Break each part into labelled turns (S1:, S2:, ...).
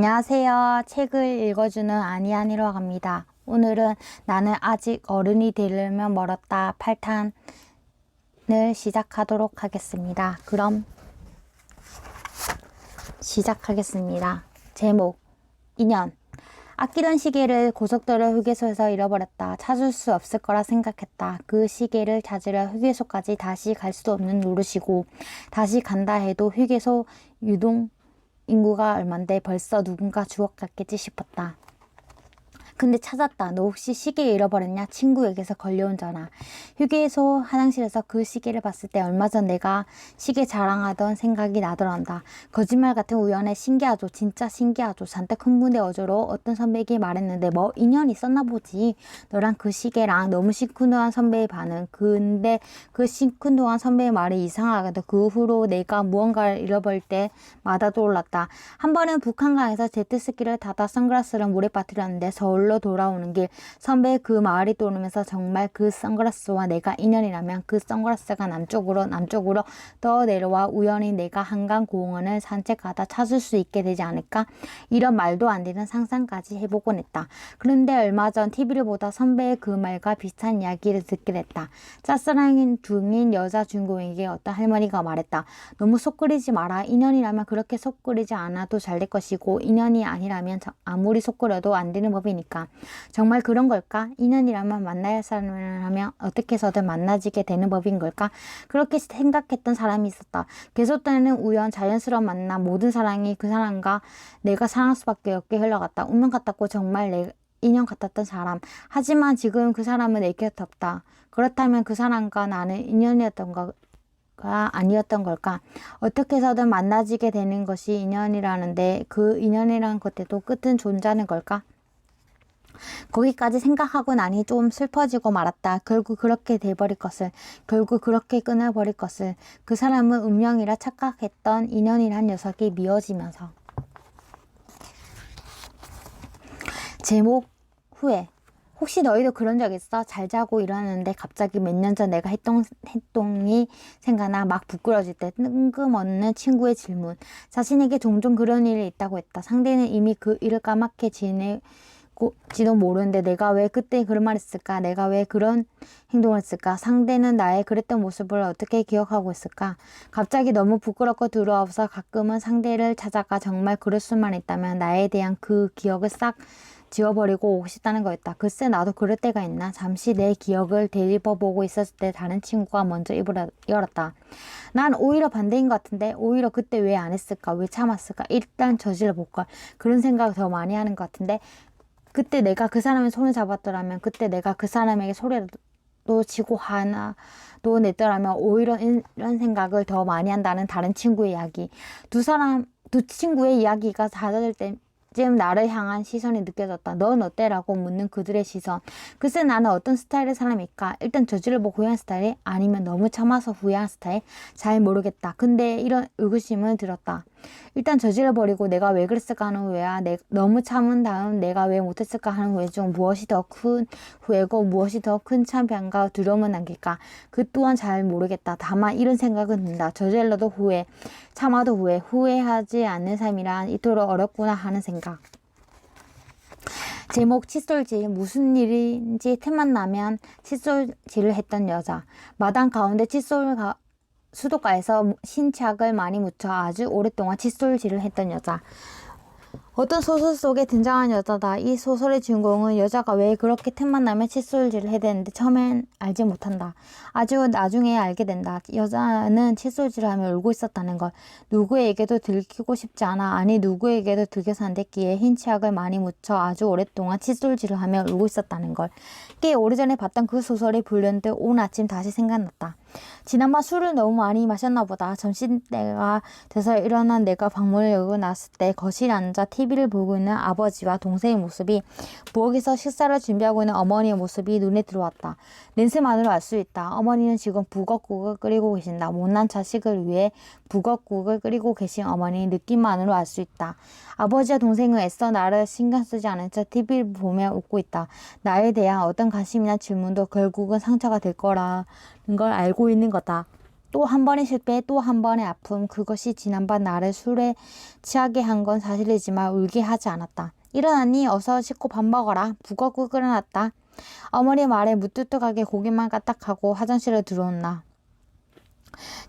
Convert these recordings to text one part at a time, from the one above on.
S1: 안녕하세요. 책을 읽어주는 아니아니로 합니다. 오늘은 나는 아직 어른이 되려면 멀었다 8탄을 시작하도록 하겠습니다. 그럼 시작하겠습니다. 제목 2년 아끼던 시계를 고속도로 휴게소에서 잃어버렸다. 찾을 수 없을 거라 생각했다. 그 시계를 찾으려 휴게소까지 다시 갈 수도 없는 노릇이고 다시 간다 해도 휴게소 유동 인구가 얼만데 벌써 누군가 주워갔겠지 싶었다. 근데 찾았다. 너 혹시 시계 잃어버렸냐? 친구에게서 걸려온 전화. 휴게소 화장실에서 그 시계를 봤을 때 얼마 전 내가 시계 자랑하던 생각이 나더란다. 거짓말 같은 우연에 신기하죠. 진짜 신기하죠. 잔뜩 흥분돼 어조로 어떤 선배에게 말했는데 뭐 인연이 있었나 보지. 너랑 그 시계랑 너무 시큰둥한 선배의 반응. 근데 그 시큰둥한 선배의 말이 이상하게도 그 후로 내가 무언가를 잃어버릴 때마다 떠올랐다. 한 번은 북한강에서 제트스키를 타다 선글라스를 물에 빠뜨렸는데 서울로 돌아오는 길 선배의 그 말이 떠오르면서 정말 그 선글라스와 내가 인연이라면 그 선글라스가 남쪽으로 더 내려와 우연히 내가 한강공원을 산책하다 찾을 수 있게 되지 않을까? 이런 말도 안 되는 상상까지 해보곤 했다. 그런데 얼마 전 TV를 보다 선배의 그 말과 비슷한 이야기를 듣게 됐다. 짝사랑 중인 여자 주인공에게 어떤 할머니가 말했다. 너무 속 끓이지 마라. 인연이라면 그렇게 속 끓이지 않아도 잘 될 것이고 인연이 아니라면 아무리 속 끓여도 안 되는 법이니까. 정말 그런 걸까? 인연이라면 만나야 할 사람이라면 어떻게 해서든 만나지게 되는 법인 걸까? 그렇게 생각했던 사람이 있었다. 계속되는 우연, 자연스러운 만남, 모든 사랑이 그 사람과 내가 사랑할 수밖에 없게 흘러갔다. 운명 같았고 정말 내 인연 같았던 사람. 하지만 지금 그 사람은 내 곁에 없다. 그렇다면 그 사람과 나는 인연이었던 가 아니었던 걸까? 어떻게 해서든 만나지게 되는 것이 인연이라는데 그 인연이라는 것에도 끝은 존재하는 걸까? 거기까지 생각하고 나니 좀 슬퍼지고 말았다. 결국 그렇게 돼버릴 것을, 결국 그렇게 끊어버릴 것을. 그 사람은 운명이라 착각했던 인연이란 녀석이 미워지면서. 제목 후회. 혹시 너희도 그런 적 있어? 잘 자고 일어났는데 갑자기 몇 년 전 내가 했던 행동이 생각나 막 부끄러질 때 뜬금없는 친구의 질문. 자신에게 종종 그런 일이 있다고 했다. 상대는 이미 그 일을 까맣게 지도 모르는데 내가 왜 그때 그런 말 했을까? 내가 왜 그런 행동을 했을까? 상대는 나의 그랬던 모습을 어떻게 기억하고 있을까? 갑자기 너무 부끄럽고 두려워서 가끔은 상대를 찾아가 정말 그럴 수만 있다면 나에 대한 그 기억을 싹 지워버리고 오고 싶다는 거였다. 글쎄 나도 그럴 때가 있나? 잠시 내 기억을 되짚어보고 있었을 때 다른 친구가 먼저 입을 열었다. 난 오히려 반대인 것 같은데 오히려 그때 왜 안 했을까? 왜 참았을까? 일단 저질러볼걸. 그런 생각을 더 많이 하는 것 같은데 그때 내가 그 사람의 손을 잡았더라면 그때 내가 그 사람에게 소리도 치고 화나도 냈더라면 오히려 이런 생각을 더 많이 한다는 다른 친구의 이야기. 두 친구의 이야기가 잦아들 때쯤 나를 향한 시선이 느껴졌다. 넌 어때? 라고 묻는 그들의 시선. 글쎄 나는 어떤 스타일의 사람일까? 일단 저질러보고 후회한 스타일? 아니면 너무 참아서 후회한 스타일? 잘 모르겠다. 근데 이런 의구심은 들었다. 일단 저질러버리고 내가 왜 그랬을까 하는 후회야. 너무 참은 다음 내가 왜 못했을까 하는 후회 중 무엇이 더 큰 후회고 무엇이 더 큰 참견과 두려움을 남길까. 그 또한 잘 모르겠다. 다만 이런 생각은 든다. 저질러도 후회, 참아도 후회, 후회하지 않는 삶이란 이토록 어렵구나 하는 생각. 제목 칫솔질. 무슨 일인지 틈만 나면 칫솔질을 했던 여자. 마당 가운데 수도가에서 신착을 많이 묻혀 아주 오랫동안 칫솔질을 했던 여자. 어떤 소설 속에 등장한 여자다. 이 소설의 주인공은 여자가 왜 그렇게 틈만 나면 칫솔질을 해야 되는데 처음엔 알지 못한다. 아주 나중에 알게 된다. 여자는 칫솔질을 하며 울고 있었다는 걸. 누구에게도 들키고 싶지 않아. 아니 누구에게도 들켜서 안 됐기에 흰 치약을 많이 묻혀 아주 오랫동안 칫솔질을 하며 울고 있었다는 걸. 꽤 오래전에 봤던 그 소설이 불렸는데 오늘 아침 다시 생각났다. 지난밤 술을 너무 많이 마셨나 보다. 점심때가 돼서 일어난 내가 방문을 열고 나왔을 때 거실에 앉아 TV를 보고 있는 아버지와 동생의 모습이, 부엌에서 식사를 준비하고 있는 어머니의 모습이 눈에 들어왔다. 냄새만으로 알 수 있다. 어머니는 지금 북엇국을 끓이고 계신다. 못난 자식을 위해 북엇국을 끓이고 계신 어머니 느낌만으로 알 수 있다. 아버지와 동생은 애써 나를 신경 쓰지 않은 채 TV를 보며 웃고 있다. 나에 대한 어떤 관심이나 질문도 결국은 상처가 될 거라는 걸 알고 있는 거다. 또 한 번의 실패, 또 한 번의 아픔, 그것이 지난밤 나를 술에 취하게 한 건 사실이지만 울게 하지 않았다. 일어나니 어서 씻고 밥 먹어라. 북어국 끓여놨다. 어머니 말에 무뚝뚝하게 고개만 까딱하고 화장실에 들어온다.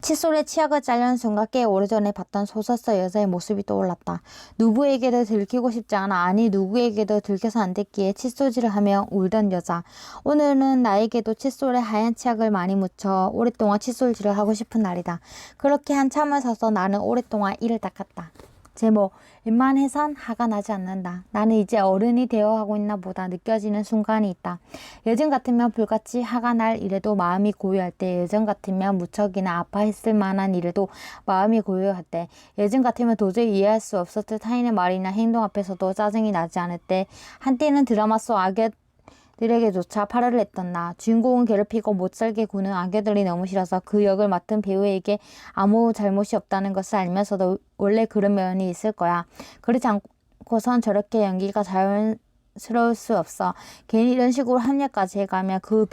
S1: 칫솔에 치약을 짜려는 순간 꽤 오래전에 봤던 소설서 여자의 모습이 떠올랐다. 누구에게도 들키고 싶지 않아. 아니 누구에게도 들켜서 안 됐기에 칫솔질을 하며 울던 여자. 오늘은 나에게도 칫솔에 하얀 치약을 많이 묻혀 오랫동안 칫솔질을 하고 싶은 날이다. 그렇게 한참을 서서 나는 오랫동안 이를 닦았다. 제목, 웬만해선 화가 나지 않는다. 나는 이제 어른이 되어가고 있나 보다 느껴지는 순간이 있다. 예전 같으면 불같이 화가 날 일에도 마음이 고요할 때, 예전 같으면 무척이나 아파했을 만한 일에도 마음이 고요할 때, 예전 같으면 도저히 이해할 수 없었을 타인의 말이나 행동 앞에서도 짜증이 나지 않을 때, 한때는 드라마 속 악역들에게조차 팔을 냈던 나. 주인공은 괴롭히고 못살게 구는 악역들이 너무 싫어서 그 역을 맡은 배우에게 아무 잘못이 없다는 것을 알면서도 원래 그런 면이 있을 거야. 그렇지 않고선 저렇게 연기가 자연스러울 수 없어. 괜히 이런 식으로 합리화까지 해가며 그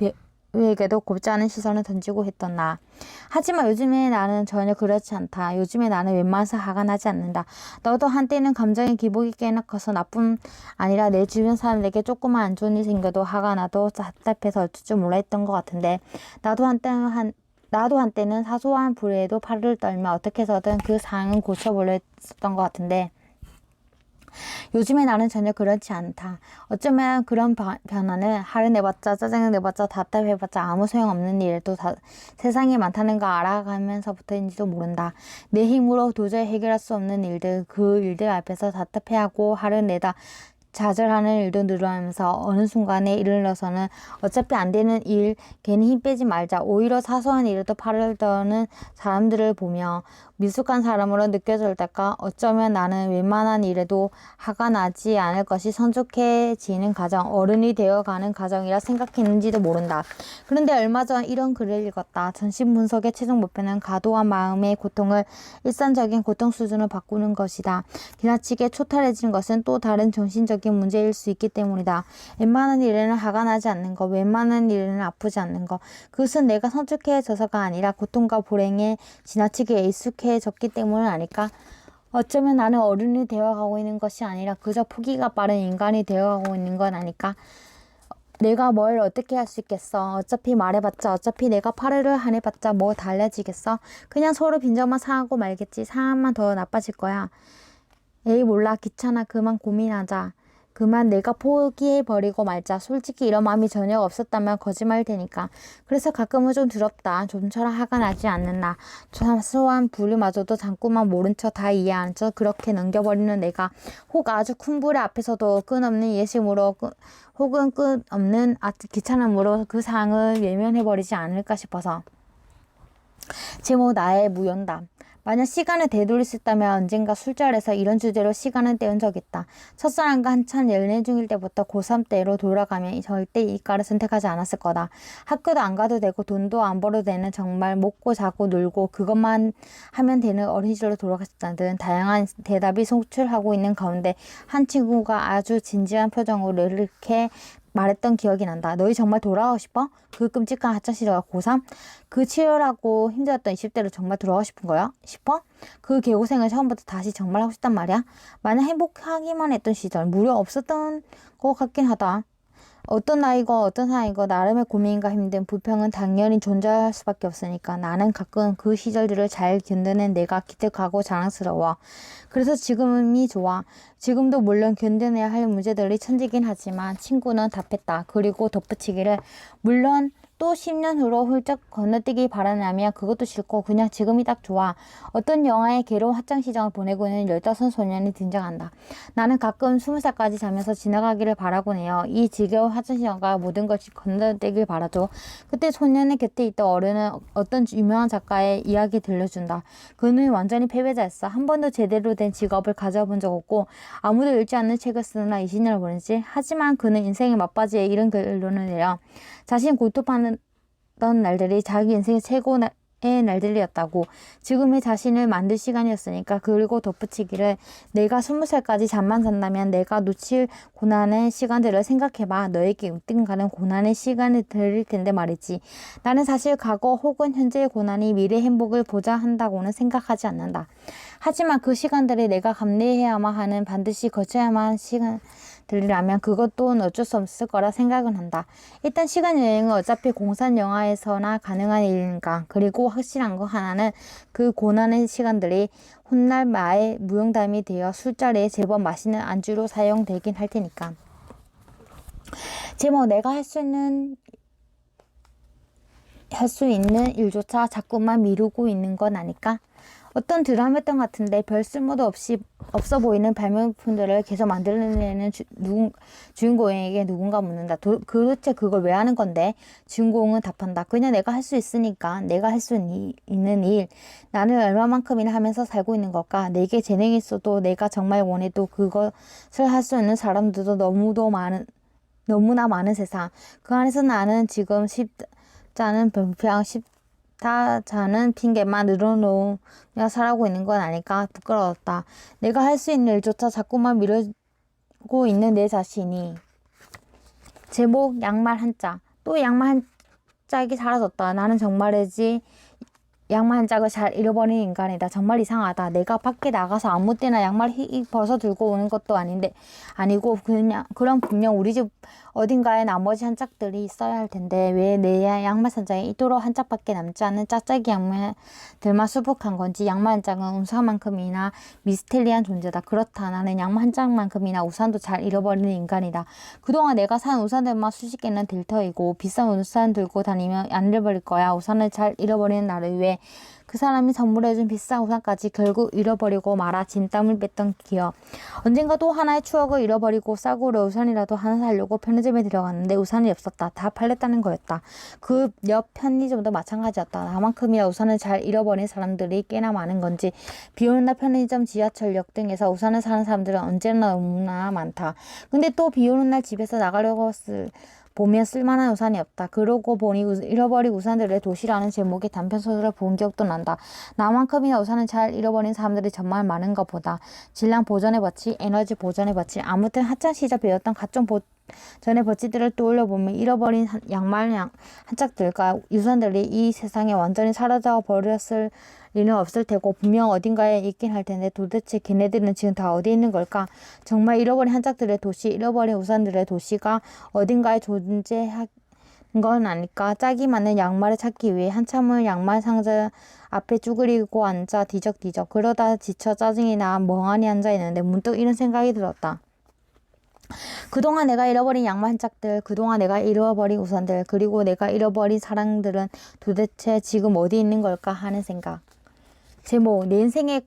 S1: 배우에게도 곱지 않은 시선을 던지고 했던 나. 하지만 요즘에 나는 전혀 그렇지 않다. 요즘에 나는 웬만해서 화가 나지 않는다. 너도 한때는 감정의 기복이 꽤나 커서 나뿐 아니라 내 주변 사람들에게 조금만 안 좋은 일이 생겨도 화가 나도 답답해서 어쩔 줄 몰라 했던 것 같은데, 나도 한때는 사소한 불에도 팔을 떨며 어떻게 해서든 그 상황을 고쳐보려 했었던 것 같은데, 요즘에 나는 전혀 그렇지 않다. 어쩌면 그런 변화는 화를 내봤자 짜증을 내봤자 답답해봤자 아무 소용없는 일도 세상에 많다는 걸 알아가면서부터인지도 모른다. 내 힘으로 도저히 해결할 수 없는 일들, 그 일들 앞에서 답답해하고 화를 내다 좌절하는 일도 늘어나면서 어느 순간에 이르러서는 어차피 안 되는 일 괜히 힘 빼지 말자. 오히려 사소한 일에도 팔을 떠는 사람들을 보며 미숙한 사람으로 느껴질 때까 어쩌면 나는 웬만한 일에도 화가 나지 않을 것이 성숙해지는 과정, 어른이 되어가는 과정이라 생각했는지도 모른다. 그런데 얼마 전 이런 글을 읽었다. 정신분석의 최종 목표는 과도한 마음의 고통을 일상적인 고통 수준으로 바꾸는 것이다. 지나치게 초탈해지는 것은 또 다른 정신적인 문제일 수 있기 때문이다. 웬만한 일에는 화가 나지 않는 것, 웬만한 일에는 아프지 않는 것. 그것은 내가 성숙해져서가 아니라 고통과 불행에 지나치게 익숙해졌기 때문은 아닐까? 어쩌면 나는 어른이 되어가고 있는 것이 아니라 그저 포기가 빠른 인간이 되어가고 있는 건 아닐까? 내가 뭘 어떻게 할 수 있겠어. 어차피 말해봤자, 어차피 내가 파르르 안 해봤자 뭐 달라지겠어. 그냥 서로 빈정만 상하고 말겠지. 상황만 더 나빠질 거야. 에이 몰라, 귀찮아. 그만 고민하자. 그만 내가 포기해버리고 말자. 솔직히 이런 마음이 전혀 없었다면 거짓말 테니까. 그래서 가끔은 좀 두렵다. 좀처럼 화가 나지 않는다. 사소한 불효마저도 자꾸만 모른 척 다 이해하는 척 그렇게 넘겨버리는 내가, 혹 아주 큰 불의 앞에서도 끝없는 예심으로 혹은 끝없는 귀찮음으로 그 상황을 외면해버리지 않을까 싶어서. 제목, 나의 무연담. 만약 시간을 되돌릴 수 있다면 언젠가 술자리에서 이런 주제로 시간을 때운 적 있다. 첫사랑과 한참 연애 중일 때부터 고3 때로 돌아가면 절대 이과를 선택하지 않았을 거다. 학교도 안 가도 되고 돈도 안 벌어도 되는, 정말 먹고 자고 놀고 그것만 하면 되는 어린 시절로 돌아갔다는 다양한 대답이 속출하고 있는 가운데 한 친구가 아주 진지한 표정으로 이렇게 말했던 기억이 난다. 너희 정말 돌아가고 싶어? 그 끔찍한 학창시절과 고3? 그 치열하고 힘들었던 20대로 정말 돌아가고 싶은 거야? 싶어? 그 개고생을 처음부터 다시 정말 하고 싶단 말이야? 만약 행복하기만 했던 시절, 무려 없었던 것 같긴 하다. 어떤 나이고 어떤 상황이고 나름의 고민과 힘든 불평은 당연히 존재할 수밖에 없으니까 나는 가끔 그 시절들을 잘 견뎌낸 내가 기특하고 자랑스러워. 그래서 지금이 좋아. 지금도 물론 견뎌내야 할 문제들이 천지긴 하지만 친구는 답했다. 그리고 덧붙이기를, 물론 또 10년 후로 훌쩍 건너뛰기 바라냐면 그것도 싫고 그냥 지금이 딱 좋아. 어떤 영화의 괴로운 학창시절을 보내고 있는 15소년이 등장한다. 나는 가끔 20살까지 자면서 지나가기를 바라곤 해요. 이 지겨운 학창시절과 모든 것이 건너뛰길 바라죠. 그때 소년의 곁에 있던 어른은 어떤 유명한 작가의 이야기 들려준다. 그는 완전히 패배자였어. 한 번도 제대로 된 직업을 가져본 적 없고 아무도 읽지 않는 책을 쓰느라 20년을 보냈지. 하지만 그는 인생의 막바지에 이런 결론을 내려 자신 고통받는 날들이 자기 인생의 최고 날들이었다고. 지금의 자신을 만들 시간이었으니까. 그리고 덧붙이기를 내가 20살까지 잠만 잔다면 내가 놓칠 고난의 시간들을 생각해봐. 너에게 으뜸 가는 고난의 시간을 드릴 텐데 말이지. 나는 사실 과거 혹은 현재의 고난이 미래의 행복을 보자 한다고는 생각하지 않는다. 하지만 그 시간들이 내가 감내해야만 하는 반드시 거쳐야만 하는 시간들이라면 그것 또한 어쩔 수 없을 거라 생각은 한다. 일단 시간 여행은 어차피 공산 영화에서나 가능한 일인가. 그리고 확실한 거 하나는 그 고난의 시간들이 훗날 나의 무용담이 되어 술자리에 제법 맛있는 안주로 사용되긴 할 테니까. 제목 내가 할 수 있는 일조차 자꾸만 미루고 있는 건 아닐까? 어떤 드라마였던 것 같은데 별 쓸모도 없어 보이는 발명품들을 계속 만들어내는 주인공에게 누군가 묻는다. 도대체 그걸 왜 하는 건데? 주인공은 답한다. 그냥 내가 할 수 있으니까. 내가 할 수 있는 일. 나는 얼마만큼이나 하면서 살고 있는 걸까? 내게 재능이 있어도 내가 정말 원해도 그것을 할 수 있는 사람들도 너무나 많은 세상. 그 안에서 나는 지금 쉽자는 불평, 자는 핑계만 늘어놓으며 살아가고 있는 건 아닐까? 부끄러웠다. 내가 할 수 있는 일조차 자꾸만 미루고 있는 내 자신이. 제목 양말 한 짝. 또 양말 한 짝이 사라졌다. 나는 정말이지 양말 한 짝을 잘 잃어버린 인간이다. 정말 이상하다. 내가 밖에 나가서 아무 때나 양말 벗어 들고 오는 것도 아니고 그럼 분명 우리 집 어딘가에 나머지 한 짝들이 있어야 할 텐데 왜 내 양말 산장에 이토록 한 짝밖에 남지 않는 짝짝이 양말들만 수북한 건지. 양말 한 짝은 우산만큼이나 미스테리한 존재다. 그렇다. 나는 양말 한 짝만큼이나 우산도 잘 잃어버리는 인간이다. 그동안 내가 산 우산들만 수십 개는 들터이고 비싼 우산 들고 다니면 안 잃어버릴 거야. 우산을 잘 잃어버리는 나를 위해 그 사람이 선물해준 비싼 우산까지 결국 잃어버리고 말아. 진땀을 뺐던 기억. 언젠가 또 하나의 추억을 잃어버리고 싸구려 우산이라도 하나 사려고 편의점에 들어갔는데 우산이 없었다. 다 팔렸다는 거였다. 그 옆 편의점도 마찬가지였다. 나만큼이나 우산을 잘 잃어버린 사람들이 꽤나 많은 건지 비 오는 날 편의점, 지하철역 등에서 우산을 사는 사람들은 언제나 너무나 많다. 근데 또 비 오는 날 집에서 나가려고 보면 쓸만한 우산이 없다. 그러고 보니 잃어버린 우산들의 도시라는 제목의 단편소설을 본 기억도 난다. 나만큼이나 우산을 잘 잃어버린 사람들이 정말 많은가 보다. 질량 보존의 법칙, 에너지 보존의 법칙, 아무튼 학창시절 배웠던 각종 보존의 법칙들을 떠올려보면 잃어버린 양말 한 짝들과 우산들이 이 세상에 완전히 사라져 버렸을 리는 없을 테고 분명 어딘가에 있긴 할 텐데 도대체 걔네들은 지금 다 어디 있는 걸까? 정말 잃어버린 한 짝들의 도시, 잃어버린 우산들의 도시가 어딘가에 존재한 건 아닐까? 짝이 맞는 양말을 찾기 위해 한참을 양말 상자 앞에 쭈그리고 앉아 뒤적뒤적. 그러다 지쳐 짜증이 나 멍하니 앉아 있는데 문득 이런 생각이 들었다. 그동안 내가 잃어버린 양말 한 짝들, 그동안 내가 잃어버린 우산들, 그리고 내가 잃어버린 사랑들은 도대체 지금 어디 있는 걸까 하는 생각. 제목 내 인생에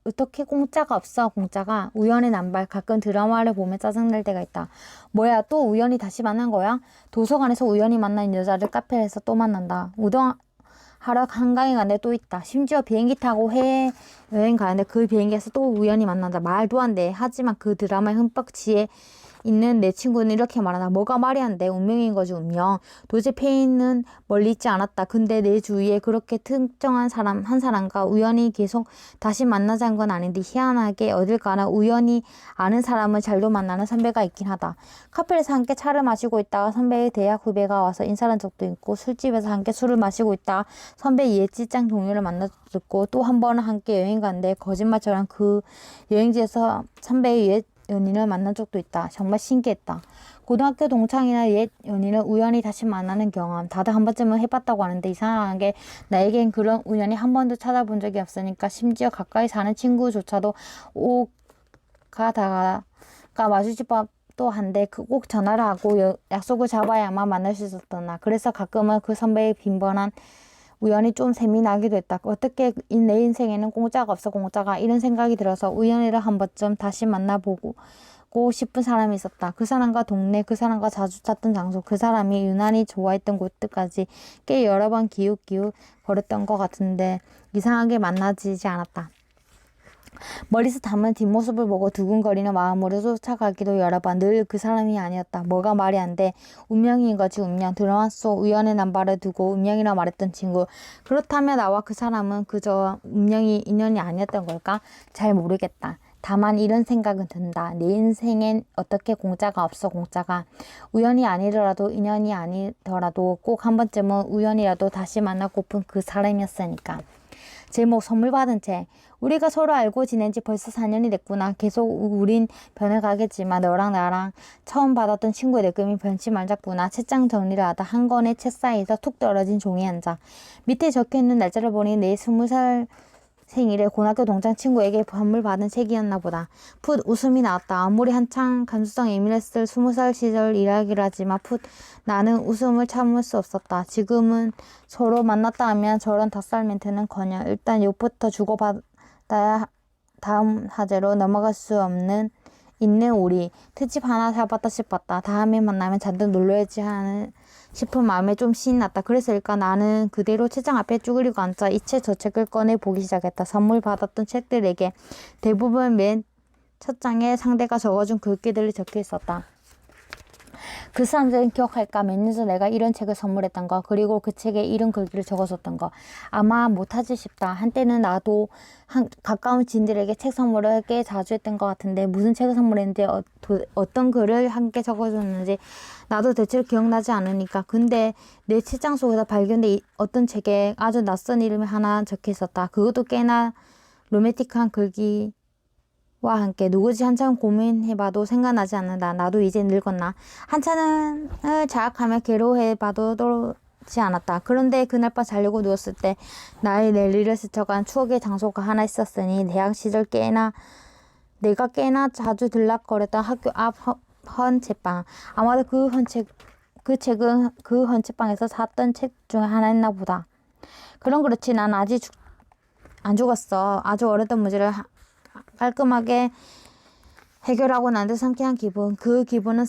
S1: 어떻게 공짜가 없어. 공짜가 우연의 남발. 가끔 드라마를 보면 짜증날 때가 있다. 뭐야 또 우연히 다시 만난 거야? 도서관에서 우연히 만난 여자를 카페에서 또 만난다. 우동하러 한강에 가는데 또 있다. 심지어 비행기 타고 해외여행 가는데 그 비행기에서 또 우연히 만난다. 말도 안 돼. 하지만 그 드라마에 흠뻑 지에 있는 내 친구는 이렇게 말한다. 뭐가 말이 안 돼. 운명인 거지 운명. 도저히 페인은 멀리 있지 않았다. 근데 내 주위에 그렇게 특정한 한 사람과 우연히 계속 다시 만나자는 건 아닌데 희한하게 어딜 가나 우연히 아는 사람을 잘도 만나는 선배가 있긴 하다. 카페에서 함께 차를 마시고 있다가 선배의 대학 후배가 와서 인사한 적도 있고 술집에서 함께 술을 마시고 있다가 선배 옛 직장 동료를 만났고 또 한 번은 함께 여행 갔는데 거짓말처럼 그 여행지에서 선배의 옛 연인을 만난 적도 있다. 정말 신기했다. 고등학교 동창이나 옛 연인을 우연히 다시 만나는 경험 다들 한 번쯤은 해봤다고 하는데 이상하게 나에겐 그런 우연히 한 번도 찾아본 적이 없으니까 심지어 가까이 사는 친구조차도 오가다가 마주칠 법도 한데 꼭 전화를 하고 약속을 잡아야만 만날 수 있었던 나. 그래서 가끔은 그 선배의 빈번한 우연히 좀 세미나기도 했다. 어떻게 내 인생에는 공짜가 없어 공짜가. 이런 생각이 들어서 우연히를 한 번쯤 다시 만나보고 싶은 사람이 있었다. 그 사람과 동네, 그 사람과 자주 찾던 장소, 그 사람이 유난히 좋아했던 곳들까지 꽤 여러 번 기웃기웃 거렸던 것 같은데 이상하게 만나지지 않았다. 머리서 담은 뒷모습을 보고 두근거리는 마음으로 쫓아가기도 여러 번. 늘 그 사람이 아니었다. 뭐가 말이 안 돼. 운명인 거지 운명. 드라마 속 우연의 남발을 두고 운명이라 말했던 친구. 그렇다면 나와 그 사람은 그저 운명이 인연이 아니었던 걸까? 잘 모르겠다. 다만 이런 생각은 든다. 내 인생엔 어떻게 공짜가 없어 공짜가. 우연이 아니더라도 인연이 아니더라도 꼭 한 번쯤은 우연이라도 다시 만나고픈 그 사람이었으니까. 제목 선물 받은 채. 우리가 서로 알고 지낸 지 벌써 4년이 됐구나. 계속 우린 변해가겠지만 너랑 나랑 처음 받았던 친구의 느낌이 변치 말았구나. 책장 정리를 하다 한 권의 책 사이에서 툭 떨어진 종이 한 장. 밑에 적혀있는 날짜를 보니 내 20살 생일에 고등학교 동창 친구에게 선물 받은 책이었나 보다. 풋 웃음이 나왔다. 아무리 한창 감수성 예민했을 20살 시절 이야기를 하지만 풋 나는 웃음을 참을 수 없었다. 지금은 서로 만났다 하면 저런 덧살 멘트는커녕 일단 욕부터 주고받아야 다음 화제로 넘어갈 수 없는 있는 우리. 특집 하나 잡았다 싶었다. 다음에 만나면 잔뜩 놀러야지 하는 싶은 마음에 좀 신이 났다. 그래서일까 나는 그대로 책장 앞에 쭈그리고 앉아 이 책 저 책을 꺼내 보기 시작했다. 선물 받았던 책들에게 대부분 맨 첫 장에 상대가 적어준 글귀들이 적혀 있었다. 그 사람들은 기억할까? 몇 년 전 내가 이런 책을 선물했던 거, 그리고 그 책에 이런 글귀를 적어줬던 거. 아마 못하지 싶다. 한때는 나도 가까운 지인들에게 책 선물을 꽤 자주 했던 것 같은데 무슨 책을 선물했는지 어떤 글을 함께 적어줬는지 나도 대체로 기억나지 않으니까. 근데 내 책장 속에서 발견된 어떤 책에 아주 낯선 이름이 하나 적혀 있었다. 그것도 꽤나 로맨틱한 글귀 와 함께. 누구지? 한참 고민해봐도 생각나지 않는다. 나도 이제 늙었나? 한참을 자학하며 괴로워해봐도 떠오르지 않았다. 그런데 그날 밤 자려고 누웠을 때 나의 랠리를 스쳐간 추억의 장소가 하나 있었으니 대학 시절 내가 꽤나 자주 들락거렸던 학교 앞 헌책방. 아마도 그 책은 그 헌책방에서 샀던 책 중에 하나였나 보다. 그럼 그렇지. 난 아직 안 죽었어. 아주 어렸던 문제를 깔끔하게 해결하고 난 듯 상쾌한 기분. 그 기분은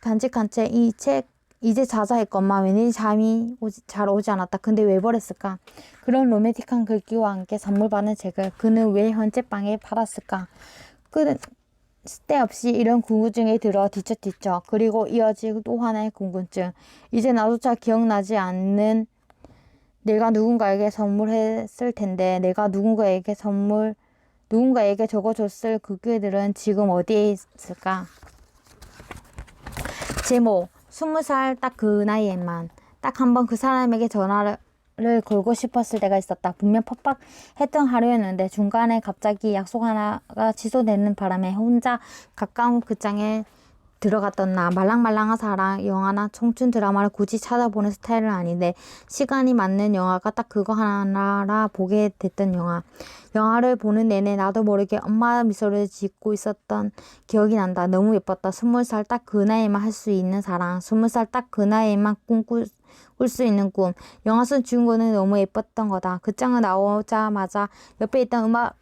S1: 간직한 채 이 책 이제 자자했건만 왠지 잠이 잘 오지 않았다. 근데 왜 버렸을까? 그런 로맨틱한 글귀와 함께 선물 받은 책을 그는 왜 헌책방에 팔았을까? 쓸데없이 이런 궁금증이 들어 뒤척뒤척. 그리고 이어지고 또 하나의 궁금증. 이제 나조차 기억나지 않는 내가 누군가에게 선물했을 텐데 내가 누군가에게 적어줬을 그 글들은 지금 어디에 있을까? 제목 20살 딱 그 나이에만 딱 한 번 그 사람에게 전화를 걸고 싶었을 때가 있었다. 분명 퍽퍽했던 하루였는데 중간에 갑자기 약속 하나가 취소되는 바람에 혼자 가까운 극장에 들어갔던 나. 말랑말랑한 사랑, 영화나 청춘 드라마를 굳이 찾아보는 스타일은 아닌데 시간이 맞는 영화가 딱 그거 하나라 보게 됐던 영화. 영화를 보는 내내 나도 모르게 엄마 미소를 짓고 있었던 기억이 난다. 너무 예뻤다. 20살 딱 그 나이에만 할 수 있는 사랑. 20살 딱 그 나이에만 꿈꿀 수 있는 꿈. 영화 속 주인공은 너무 예뻤던 거다. 그 장을 나오자마자 옆에 있던 음악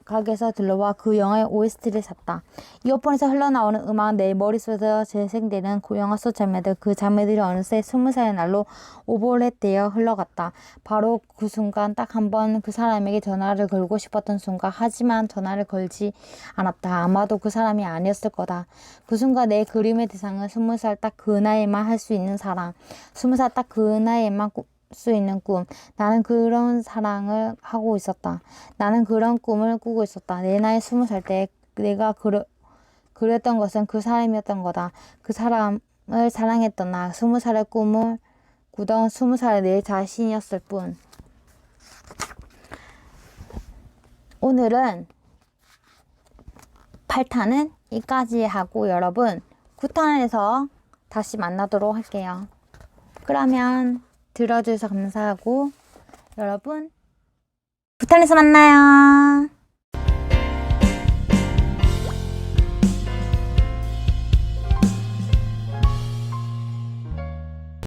S1: 가게에서 들러와 그 영화의 OST를 샀다. 이어폰에서 흘러나오는 음악 내 머릿속에서 재생되는 그 영화 속 장면들. 그 장면들이 어느새 20살의 날로 오버랩되어 흘러갔다. 바로 그 순간 딱 한 번 그 사람에게 전화를 걸고 싶었던 순간. 하지만 전화를 걸지 않았다. 아마도 그 사람이 아니었을 거다. 그 순간 내 그림의 대상은 20살 딱 그 나이에만 할 수 있는 사랑. 20살 딱 그 나이에만 수 있는 꿈. 나는 그런 사랑을 하고 있었다. 나는 그런 꿈을 꾸고 있었다. 내 나이 20살 때 내가 그렸던 것은 그 사람이었던 거다. 그 사람을 사랑했던 나. 20살의 꿈을 꾸던 20살의 내 자신이었을 뿐. 오늘은 8탄은 여기까지 하고 여러분 9탄에서 다시 만나도록 할게요. 그러면 들어주셔서 감사하고 여러분 9탄에서 만나요.